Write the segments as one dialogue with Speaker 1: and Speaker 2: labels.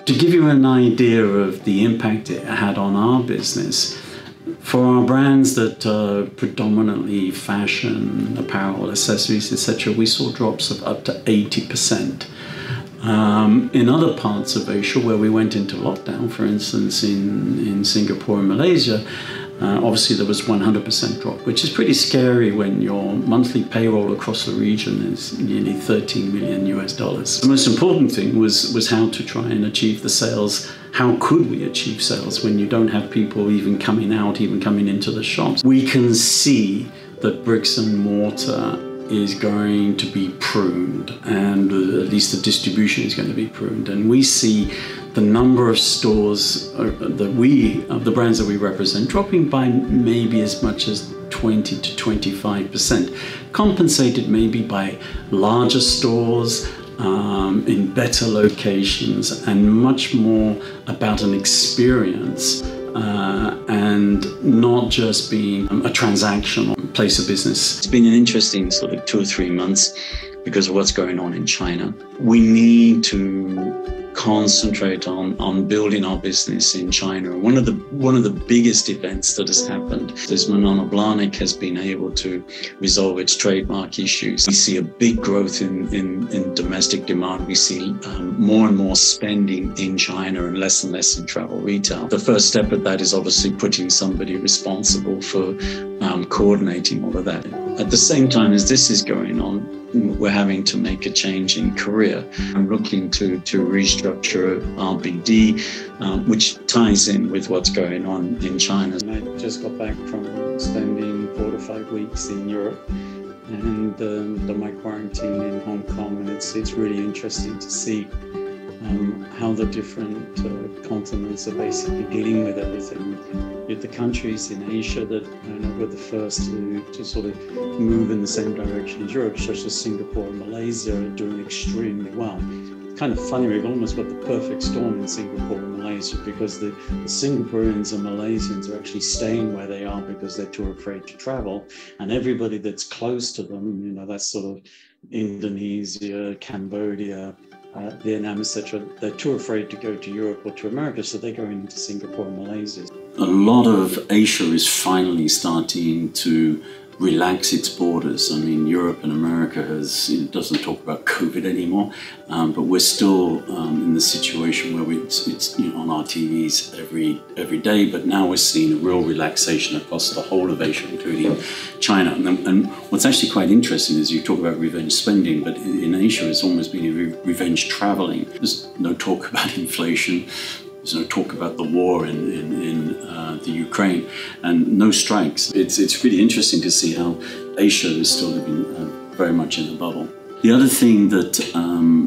Speaker 1: To give you an idea of the impact it had on our business, for our brands that are predominantly fashion, apparel, accessories, etc., we saw drops of up to 80%. In other parts of Asia where we went into lockdown, for instance in Singapore and Malaysia, obviously there was 100% drop, which is pretty scary when your monthly payroll across the region is nearly $13 million US. The most important thing was how to try and achieve the sales. How could we achieve sales when you don't have people even coming out, even coming into the shops? We can see that bricks and mortar is going to be pruned, and at least the distribution is going to be pruned. And we see the number of stores the brands that we represent dropping by maybe as much as 20 to 25%, compensated maybe by larger stores in better locations and much more about an experience and not just being a transactional place of business. It's been an interesting sort of 2 or 3 months because of what's going on in China. We need to concentrate on building our business in China. One of the biggest events that has happened is Manolo Blahnik has been able to resolve its trademark issues. We see a big growth in domestic demand. We see more and more spending in China and less in travel retail. The first step of that is obviously putting somebody responsible for coordinating all of that. At the same time as this is going on, we're having to make a change in Korea. I'm looking to restructure RBD, which ties in with what's going on in China. I just got back from spending 4 to 5 weeks in Europe and my quarantine in Hong Kong, and it's really interesting to see how the different continents are basically dealing with everything. The countries in Asia that were the first to sort of move in the same direction as Europe, such as Singapore and Malaysia, are doing extremely well. It's kind of funny, we've almost got the perfect storm in Singapore and Malaysia, because the Singaporeans and Malaysians are actually staying where they are because they're too afraid to travel, and everybody that's close to them, that's sort of Indonesia, Cambodia, Vietnam, etc., they're too afraid to go to Europe or to America, so they're going into Singapore and Malaysia. A lot of Asia is finally starting to relax its borders. I mean, Europe and America doesn't talk about COVID anymore, but we're still in the situation where it's on our TVs every day. But now we're seeing a real relaxation across the whole of Asia, including China. And what's actually quite interesting is you talk about revenge spending, but in Asia it's almost been revenge traveling. There's no talk about inflation. There's no talk about the war in the Ukraine, and no strikes. It's really interesting to see how Asia is still living very much in a bubble. The other thing that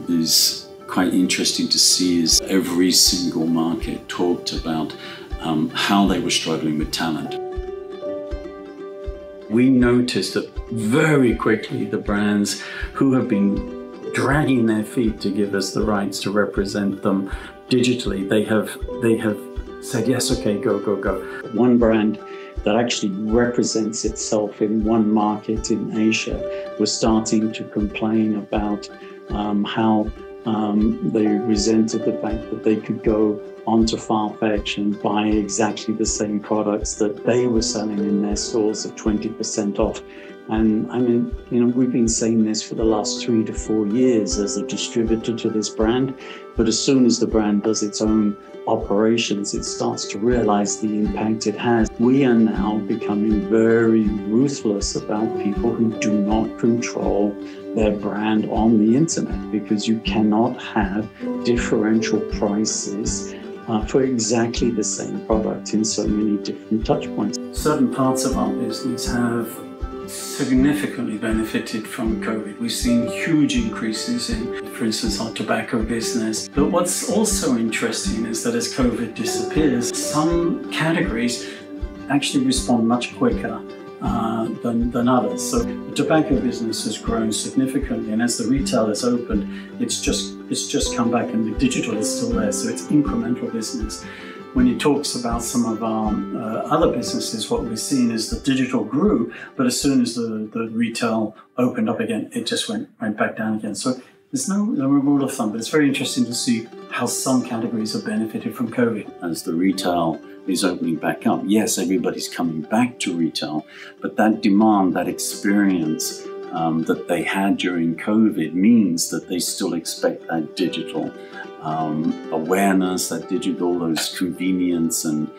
Speaker 1: is quite interesting to see is every single market talked about how they were struggling with talent. We noticed that very quickly the brands who have been dragging their feet to give us the rights to represent them digitally, they have said, yes, okay, go. One brand that actually represents itself in one market in Asia was starting to complain about how they resented the fact that they could go onto Farfetch and buy exactly the same products that they were selling in their stores at 20% off. And I mean, we've been saying this for the last 3 to 4 years as a distributor to this brand, but as soon as the brand does its own operations, it starts to realize the impact it has. We are now becoming very ruthless about people who do not control their brand on the internet, because you cannot have differential prices for exactly the same product in so many different touch points. Certain parts of our business have significantly benefited from COVID. We've seen huge increases in, for instance, our tobacco business. But what's also interesting is that as COVID disappears, some categories actually respond much quicker than others. So the tobacco business has grown significantly, and as the retail has opened, it's just come back, and the digital is still there. So it's incremental business. When he talks about some of our other businesses, what we've seen is the digital grew, but as soon as the retail opened up again, it just went back down again. So
Speaker 2: There's no rule of thumb, but it's very interesting to see how some categories have benefited from COVID.
Speaker 3: As the retail is opening back up, yes, everybody's coming back to retail, but that demand, that experience that they had during COVID means that they still expect that digital awareness, that digital, those convenience and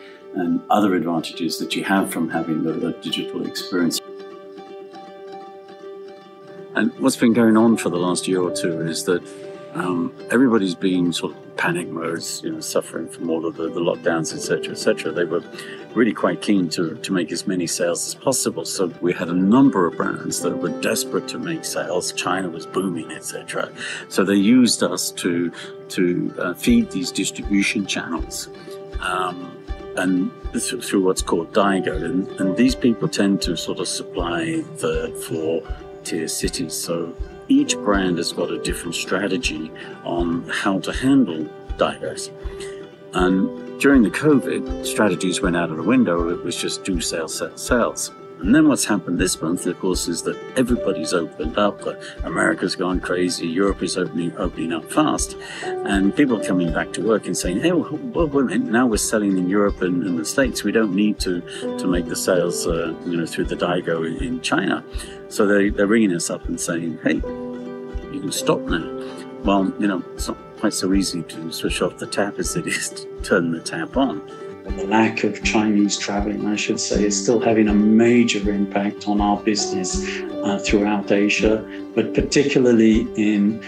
Speaker 3: other advantages that you have from having the digital experience. And what's been going on for the last year or two is that everybody's been sort of panic modes, suffering from all of the lockdowns, etc., etc. They were really quite keen to make as many sales as possible. So we had a number of brands that were desperate to make sales. China was booming, etc. So they used us to feed these distribution channels. And through what's called Daigou, and these people tend to sort of supply third, fourth tier cities. So each brand has got a different strategy on how to handle Daigous. And during the COVID, strategies went out of the window. It was just do sales, sales, sales. And then what's happened this month, of course, is that everybody's opened up. America's gone crazy. Europe is opening up fast. And people are coming back to work and saying, hey, well, wait a minute, now we're selling in Europe and the States. We don't need to make the sales through the Daigou in China. So they're ringing us up and saying, hey, you can stop now. Well, it's not quite so easy to switch off the tap as it is to turn the tap on.
Speaker 1: The lack of Chinese traveling, I should say, is still having a major impact on our business throughout Asia, but particularly in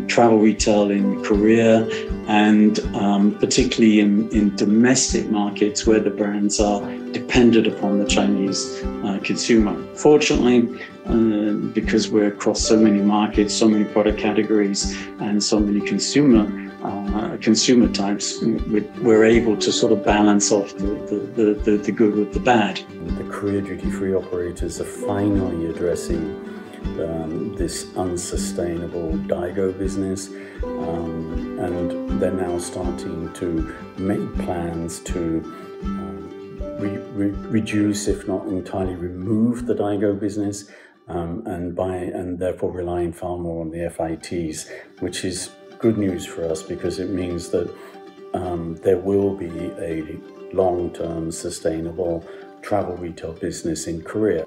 Speaker 1: travel retail in Korea and particularly in domestic markets where the brands are dependent upon the Chinese consumer. Fortunately, because we're across so many markets, so many product categories, and so many consumer types, we're able to sort of balance off the good with the bad.
Speaker 3: The Korea duty-free operators are finally addressing this unsustainable Daigou business, and they're now starting to make plans to reduce, if not entirely remove, the Daigou business, and therefore relying far more on the FITs, which is good news for us because it means that there will be a long-term sustainable travel retail business in Korea.